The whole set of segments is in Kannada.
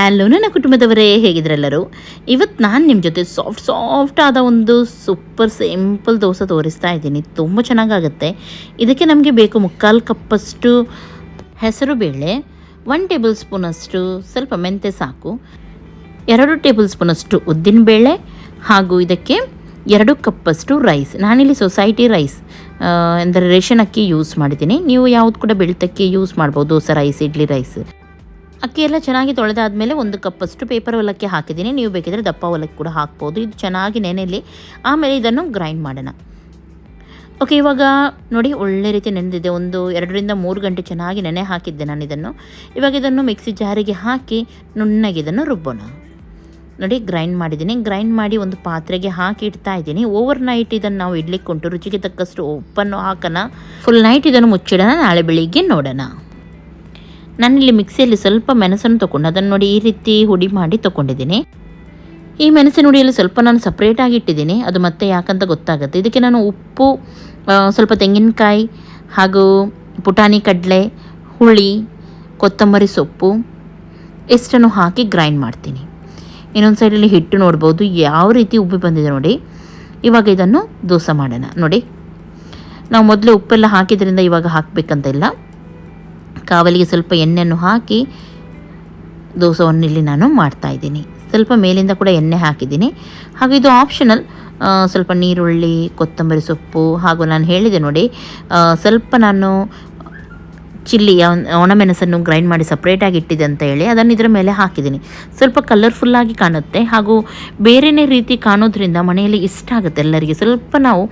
ಹಲೋ ನನ್ನ ಕುಟುಂಬದವರೇ, ಹೇಗಿದ್ರೆಲ್ಲರೂ. ಇವತ್ತು ನಾನು ನಿಮ್ಮ ಜೊತೆ ಸಾಫ್ಟ್ ಆದ ಒಂದು ಸೂಪರ್ ಸಿಂಪಲ್ ದೋಸೆ ತೋರಿಸ್ತಾ ಇದ್ದೀನಿ. ತುಂಬ ಚೆನ್ನಾಗಾಗುತ್ತೆ. ಇದಕ್ಕೆ ನಮಗೆ ಬೇಕು 3/4 ಕಪ್ಪಷ್ಟು ಹೆಸರು ಬೇಳೆ, 1 ಟೇಬಲ್ ಸ್ಪೂನಷ್ಟು ಸ್ವಲ್ಪ ಮೆಂತ್ಯ ಸಾಕು, 2 ಟೇಬಲ್ ಸ್ಪೂನಷ್ಟು ಉದ್ದಿನಬೇಳೆ, ಹಾಗೂ ಇದಕ್ಕೆ 2 ಕಪ್ಪಷ್ಟು ರೈಸ್. ನಾನಿಲ್ಲಿ ಸೊಸೈಟಿ ರೈಸ್ ಅಂದರೆ ರೇಷನ್ ಅಕ್ಕಿ ಯೂಸ್ ಮಾಡಿದ್ದೀನಿ. ನೀವು ಯಾವುದು ಕೂಡ ಬೆಳ್ತಕ್ಕಿ ಯೂಸ್ ಮಾಡ್ಬೋದು. Dosa rice, idli rice. ಅಕ್ಕಿ ಎಲ್ಲ ಚೆನ್ನಾಗಿ ತೊಳೆದಾದ್ಮೇಲೆ 1 ಕಪ್ಪಷ್ಟು ಪೇಪರ್ ಅವಲಕ್ಕಿ ಹಾಕಿದ್ದೀನಿ. ನೀವು ಬೇಕಿದ್ರೆ ದಪ್ಪ ಅವಲಕ್ಕಿ ಕೂಡ ಹಾಕ್ಬೋದು. ಇದು ಚೆನ್ನಾಗಿ ನೆನೆಯಲ್ಲಿ ಆಮೇಲೆ ಇದನ್ನು ಗ್ರೈಂಡ್ ಮಾಡೋಣ. ಓಕೆ, ಇವಾಗ ನೋಡಿ ಒಳ್ಳೆ ರೀತಿ ನೆನೆದಿದೆ. 2ರಿಂದ 3 ಗಂಟೆ ಚೆನ್ನಾಗಿ ನೆನೆ ಹಾಕಿದ್ದೆ ನಾನು ಇದನ್ನು. ಇವಾಗ ಇದನ್ನು ಮಿಕ್ಸಿ ಜಾರಿಗೆ ಹಾಕಿ ನುಣ್ಣಗೆ ಇದನ್ನು ರುಬ್ಬೋಣ. ನೋಡಿ ಗ್ರೈಂಡ್ ಮಾಡಿದ್ದೀನಿ. ಗ್ರೈಂಡ್ ಮಾಡಿ ಒಂದು ಪಾತ್ರೆಗೆ ಹಾಕಿ ಇಡ್ತಾ ಇದ್ದೀನಿ. ಓವರ್ ನೈಟ್ ಇದನ್ನು ನಾವು ಇಡ್ಲಿಕ್ಕೆ ಉಂಟು. ರುಚಿಗೆ ತಕ್ಕಷ್ಟು ಉಪ್ಪನ್ನು ಹಾಕೋಣ. ಫುಲ್ ನೈಟ್ ಇದನ್ನು ಮುಚ್ಚಿಡೋಣ. ನಾಳೆ ಬೆಳಿಗ್ಗೆ ನೋಡೋಣ. ನಾನಿಲ್ಲಿ ಮಿಕ್ಸಿಯಲ್ಲಿ ಸ್ವಲ್ಪ ಮೆಣಸನ್ನು ತೊಗೊಂಡು ಅದನ್ನು ನೋಡಿ ಈ ರೀತಿ ಹುಡಿ ಮಾಡಿ ತೊಗೊಂಡಿದ್ದೀನಿ. ಈ ಮೆಣಸಿನ ಹುಡಿಯಲ್ಲಿ ಸ್ವಲ್ಪ ನಾನು ಸಪ್ರೇಟಾಗಿ ಇಟ್ಟಿದ್ದೀನಿ. ಅದು ಮತ್ತೆ ಯಾಕಂತ ಗೊತ್ತಾಗುತ್ತೆ. ಇದಕ್ಕೆ ನಾನು ಉಪ್ಪು, ಸ್ವಲ್ಪ ತೆಂಗಿನಕಾಯಿ, ಹಾಗೂ ಪುಟಾಣಿ ಕಡಲೆ, ಹುಳಿ, ಕೊತ್ತಂಬರಿ ಸೊಪ್ಪು ಇಷ್ಟನ್ನು ಹಾಕಿ ಗ್ರೈಂಡ್ ಮಾಡ್ತೀನಿ. ಇನ್ನೊಂದು ಸೈಡಲ್ಲಿ ಹಿಟ್ಟು ನೋಡ್ಬೋದು ಯಾವ ರೀತಿ ಉಬ್ಬಿ ಬಂದಿದೆ ನೋಡಿ. ಇವಾಗ ಇದನ್ನು ದೋಸೆ ಮಾಡೋಣ. ನೋಡಿ, ನಾವು ಮೊದಲೇ ಉಪ್ಪೆಲ್ಲ ಹಾಕಿದ್ರಿಂದ ಇವಾಗ ಹಾಕಬೇಕಂತ ಇಲ್ಲ. ಕಾವಲಿಗೆ ಸ್ವಲ್ಪ ಎಣ್ಣೆಯನ್ನು ಹಾಕಿ ದೋಸೆಯನ್ನು ಇಲ್ಲಿ ನಾನು ಮಾಡ್ತಾಯಿದ್ದೀನಿ. ಸ್ವಲ್ಪ ಮೇಲಿಂದ ಕೂಡ ಎಣ್ಣೆ ಹಾಕಿದ್ದೀನಿ. ಹಾಗೂ ಇದು ಆಪ್ಷನಲ್. ಸ್ವಲ್ಪ ನೀರುಳ್ಳಿ, ಕೊತ್ತಂಬರಿ ಸೊಪ್ಪು, ಹಾಗೂ ನಾನು ಹೇಳಿದೆ ನೋಡಿ ಸ್ವಲ್ಪ ನಾನು ಚಿಲ್ಲಿ ಒಣಮೆಣಸನ್ನು ಗ್ರೈಂಡ್ ಮಾಡಿ ಸಪ್ರೇಟಾಗಿ ಇಟ್ಟಿದೆ ಅಂತ ಹೇಳಿ ಅದನ್ನು ಇದರ ಮೇಲೆ ಹಾಕಿದ್ದೀನಿ. ಸ್ವಲ್ಪ ಕಲರ್ಫುಲ್ಲಾಗಿ ಕಾಣುತ್ತೆ ಹಾಗೂ ಬೇರೆಯೇ ರೀತಿ ಕಾಣೋದ್ರಿಂದ ಮನೆಯಲ್ಲಿ ಇಷ್ಟ ಆಗುತ್ತೆ ಎಲ್ಲರಿಗೆ. ಸ್ವಲ್ಪ ನಾವು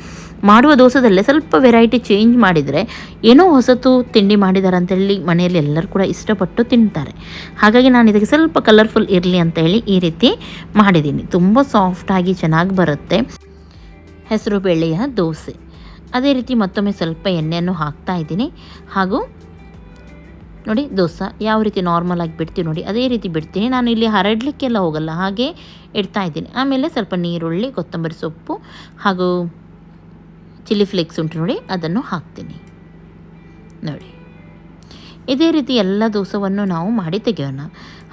ಮಾಡುವ ದೋಸೆದಲ್ಲೇ ಸ್ವಲ್ಪ ವೆರೈಟಿ ಚೇಂಜ್ ಮಾಡಿದರೆ ಏನೋ ಹೊಸತು ತಿಂಡಿ ಮಾಡಿದ್ದಾರೆ ಅಂತೇಳಿ ಮನೆಯಲ್ಲಿ ಎಲ್ಲರೂ ಕೂಡ ಇಷ್ಟಪಟ್ಟು ತಿಂತಾರೆ. ಹಾಗಾಗಿ ನಾನು ಇದಕ್ಕೆ ಸ್ವಲ್ಪ ಕಲರ್ಫುಲ್ ಇರಲಿ ಅಂತ ಹೇಳಿ ಈ ರೀತಿ ಮಾಡಿದ್ದೀನಿ. ತುಂಬ ಸಾಫ್ಟಾಗಿ ಚೆನ್ನಾಗಿ ಬರುತ್ತೆ ಹೆಸರು ಬೇಳೆಯ ದೋಸೆ. ಅದೇ ರೀತಿ ಮತ್ತೊಮ್ಮೆ ಸ್ವಲ್ಪ ಎಣ್ಣೆಯನ್ನು ಹಾಕ್ತಾ ಇದ್ದೀನಿ. ಹಾಗೂ ನೋಡಿ ದೋಸೆ ಯಾವ ರೀತಿ ನಾರ್ಮಲ್ ಆಗಿ ಬಿಡ್ತೀವಿ ನೋಡಿ ಅದೇ ರೀತಿ ಬಿಡ್ತೀನಿ. ನಾನು ಇಲ್ಲಿ ಹರಡಲಿಕ್ಕೆಲ್ಲ ಹೋಗಲ್ಲ, ಹಾಗೆ ಇಡ್ತಾ ಇದ್ದೀನಿ. ಆಮೇಲೆ ಸ್ವಲ್ಪ ನೀರುಳ್ಳಿ, ಕೊತ್ತಂಬರಿ ಸೊಪ್ಪು ಹಾಗೂ ಚಿಲ್ಲಿ ಫ್ಲೇಕ್ಸ್ ಉಂಟು ನೋಡಿ ಅದನ್ನು ಹಾಕ್ತೀನಿ. ನೋಡಿ ಇದೇ ರೀತಿ ಎಲ್ಲ ದೋಸೆಯನ್ನು ನಾವು ಮಾಡಿ ತೆಗೆಯೋಣ.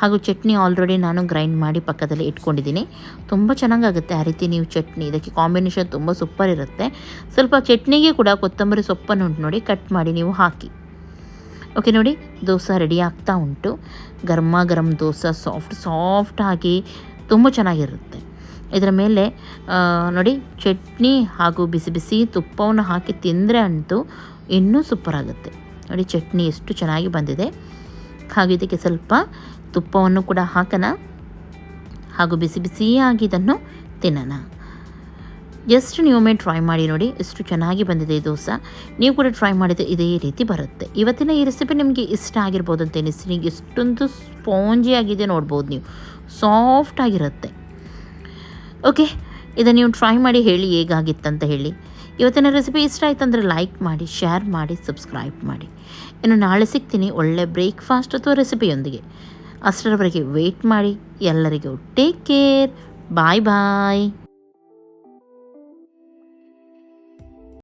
ಹಾಗೂ ಚಟ್ನಿ ಆಲ್ರೆಡಿ ನಾನು ಗ್ರೈಂಡ್ ಮಾಡಿ ಪಕ್ಕದಲ್ಲಿ ಇಟ್ಕೊಂಡಿದ್ದೀನಿ. ತುಂಬ ಚೆನ್ನಾಗಾಗುತ್ತೆ ಆ ರೀತಿ ನೀವು ಚಟ್ನಿ. ಇದಕ್ಕೆ ಕಾಂಬಿನೇಷನ್ ತುಂಬ ಸೂಪರ್ ಇರುತ್ತೆ. ಸ್ವಲ್ಪ ಚಟ್ನಿಗೆ ಕೂಡ ಕೊತ್ತಂಬರಿ ಸೊಪ್ಪನ್ನು ಉಂಟು ನೋಡಿ ಕಟ್ ಮಾಡಿ ನೀವು ಹಾಕಿ. ಓಕೆ ನೋಡಿ, ದೋಸೆ ರೆಡಿ ಆಗ್ತಾ ಉಂಟು. ಗರಂ ದೋಸೆ ಸಾಫ್ಟ್ ಆಗಿ ತುಂಬ ಚೆನ್ನಾಗಿರುತ್ತೆ. ಇದರ ಮೇಲೆ ನೋಡಿ ಚಟ್ನಿ ಹಾಗೂ ಬಿಸಿ ಬಿಸಿ ತುಪ್ಪವನ್ನು ಹಾಕಿ ತಿಂದರೆ ಅಂತೂ ಇನ್ನೂ ಸೂಪರ್ ಆಗುತ್ತೆ. ನೋಡಿ ಚಟ್ನಿ ಎಷ್ಟು ಚೆನ್ನಾಗಿ ಬಂದಿದೆ. ಹಾಗೂ ಇದಕ್ಕೆ ಸ್ವಲ್ಪ ತುಪ್ಪವನ್ನು ಕೂಡ ಹಾಕೋಣ ಹಾಗೂ ಬಿಸಿ ಬಿಸಿಯಾಗಿ ಇದನ್ನು ತಿನ್ನೋಣ. ಜಸ್ಟ್ ನೀವೊಮ್ಮೆ ಟ್ರೈ ಮಾಡಿ ನೋಡಿ ಎಷ್ಟು ಚೆನ್ನಾಗಿ ಬಂದಿದೆ ಈ ದೋಸೆ. ನೀವು ಕೂಡ ಟ್ರೈ ಮಾಡಿದರೆ ಇದೇ ರೀತಿ ಬರುತ್ತೆ. ಇವತ್ತಿನ ಈ ರೆಸಿಪಿ ನಿಮಗೆ ಇಷ್ಟ ಆಗಿರ್ಬೋದು ಅಂತ ಎನಿಸ್ತೀನಿ. ಎಷ್ಟೊಂದು ಸ್ಪಾಂಜಿ ಆಗಿದೆ ನೋಡ್ಬೋದು ನೀವು, ಸಾಫ್ಟ್ ಆಗಿರುತ್ತೆ. ಓಕೆ, ಇದನ್ನು ನೀವು ಟ್ರೈ ಮಾಡಿ ಹೇಳಿ ಹೇಗಾಗಿತ್ತಂತ ಹೇಳಿ. ಇವತ್ತಿನ ರೆಸಿಪಿ ಇಷ್ಟ ಆಯ್ತು ಅಂದರೆ ಲೈಕ್ ಮಾಡಿ, ಶೇರ್ ಮಾಡಿ, ಸಬ್ಸ್ಕ್ರೈಬ್ ಮಾಡಿ. ಇನ್ನು ನಾಳೆ ಸಿಗ್ತೀನಿ ಒಳ್ಳೆ ಬ್ರೇಕ್ಫಾಸ್ಟ್ ಅಥವಾ ರೆಸಿಪಿಯೊಂದಿಗೆ. ಅಷ್ಟರವರೆಗೆ ವೆಯ್ಟ್ ಮಾಡಿ. ಎಲ್ಲರಿಗೂ ಟೇಕ್ ಕೇರ್. ಬಾಯ್ ಬಾಯ್.